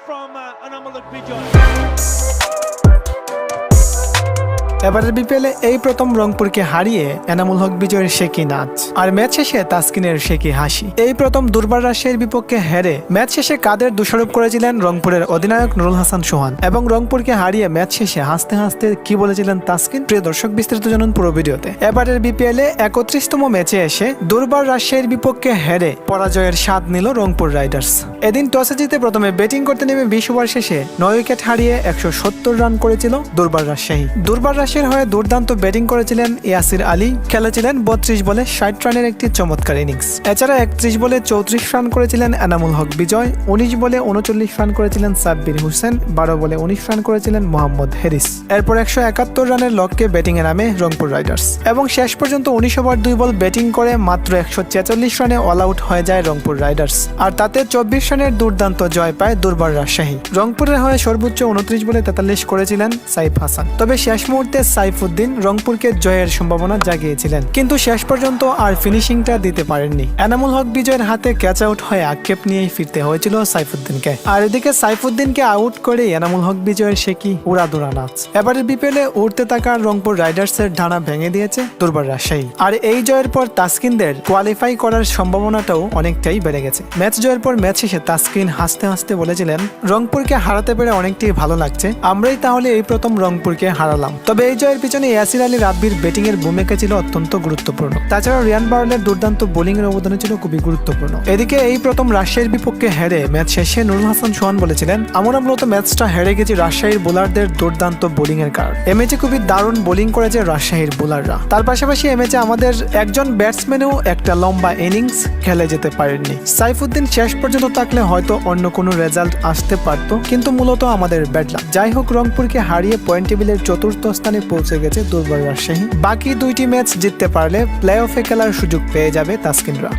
from Anamol Bijoy. এবারের বিপিএলে এই প্রথম রংপুরকে হারিয়ে এনামুল হক বিজয়ের শেকি নাচ আর ম্যাচ শেষে তাসকিনের শেকি হাসি। এই প্রথম দুর্বার রাজশাহীর বিপক্ষে হেরে ম্যাচ শেষে কাদের দোষারোপ করেছিলেন রংপুরের অধিনায়ক নুরুল হাসান সোহান এবং রংপুরকে হারিয়ে ম্যাচ শেষে হাসতে হাসতে কি বলেছিলেন তাসকিন। প্রিয় দর্শক, বিস্তারিত জানুন পুরো ভিডিওতে। এবারের বিপিএলে 31তম ম্যাচে এসে দুর্বার রাজশাহীর বিপক্ষে হেরে পরাজয়ের স্বাদ নিল রংপুর রাইডার্স। এদিন টসে জিতে প্রথমে ব্যাটিং করতে নেমে 20 ওভার শেষে 9 উইকেট হারিয়ে 170 রান করেছিল দুর্বার রাজশাহী। দুর্বার রাজশাহীর হয়ে দুর্দান্ত ব্যাটিং করেছিলেন ইয়াসির আলী, খেলেছিলেন 32 বলে 60 রানের একটি চমৎকার ইনিংস। এছাড়া 31 বলে 34 রান করেছিলেন এনামুল হক বিজয়, 19 বলে 39 রান করেছিলেন সাব্বির হোসেন, 12 বলে 19 রান করেছিলেন মোহাম্মদ হেরিস। এরপর 171 রানের লক্ষ্যে ব্যাটিংয়ে নামে রংপুর রাইডার্স এবং শেষ পর্যন্ত 19 ওভার 2 বল ব্যাটিং করে মাত্র 146 রানে অল আউট হয়ে যায় রংপুর রাইডার্স। আর তাতে 24 রানের দুর্দান্ত জয় পায় দুর্বার রাজশাহী। রংপুরের হয়ে সর্বোচ্চ 29 বলে 43 করেছিলেন সাইফ হাসান। তবে শেষ মুহূর্তে সাইফুদ্দিন রংপুরকে জয়ের সম্ভাবনা জাগিয়েছিলেন, কিন্তু শেষ পর্যন্ত আর ফিনিশিংটা দিতে পারেননি। এনামুল হক বিজয়ের হাতে ক্যাচ আউট হয়ে আক্ষেপ নিয়েই ফিরতে হয়েছিল সাইফুদ্দিনকে। আর এদিকে সাইফুদ্দিনকে আউট করে এনামুল হক বিজয়ের শেকি উড়াদুরা নাচ। এবারের বিপিএলে উঠতে থাকা রংপুর রাইডার্সের ঢানা ভেঙে দিয়েছে দুর্বার রাজশাহী। আর এই জয়ের পর তাসকিনদের কোয়ালিফাই করার সম্ভাবনাটাও অনেকটাই বেড়ে গেছে। ম্যাচ জয়ের পর ম্যাচ শেষে তাসকিন হাসতে হাসতে বলেছিলেন, রংপুরকে হারাতে পেরে অনেকটাই ভালো লাগছে, আমরাই তাহলে এই প্রথম রংপুরকে হারালাম। তবে এই জয়ের পিছনে ইয়াসির আলী রাব্বির ব্যাটিং এর ভূমিকা ছিল অত্যন্ত গুরুত্বপূর্ণ। তাছাড়া রিয়ান বার্লের দুর্দান্ত বোলিং এর অবদান ছিল খুবই গুরুত্বপূর্ণ। এদিকে এই প্রথম রাজশাহীর বিপক্ষে হেরে ম্যাচ শেষে নুরুল হাসান সোহান বলেছিলেন, আমরা মূলত ম্যাচটা হেরে গেছি রাজশাহীর বোলারদের দুর্দান্ত বোলিং এর কারণে। এ ম্যাচে খুবই দারুণ বোলিং করেছে রাজশাহীর বোলাররা। তার পাশাপাশি এ ম্যাচে আমাদের একজন ব্যাটসম্যানও একটা লম্বা ইনিংস খেলে যেতে পারেননি। সাইফুদ্দিন শেষ পর্যন্ত থাকলে হয়তো অন্য কোনো রেজাল্ট আসতে পারত, কিন্তু মূলত আমাদের ব্যাড লাক। যাই হোক, রংপুরকে হারিয়ে পয়েন্ট টেবিলের 4র্থ স্থানে পৌঁছে গেছে দুর্বার রাজশাহী। বাকি 2টি ম্যাচ জিততে পারলে প্লে অফে খেলার সুযোগ পেয়ে যাবে তাসকিনরা।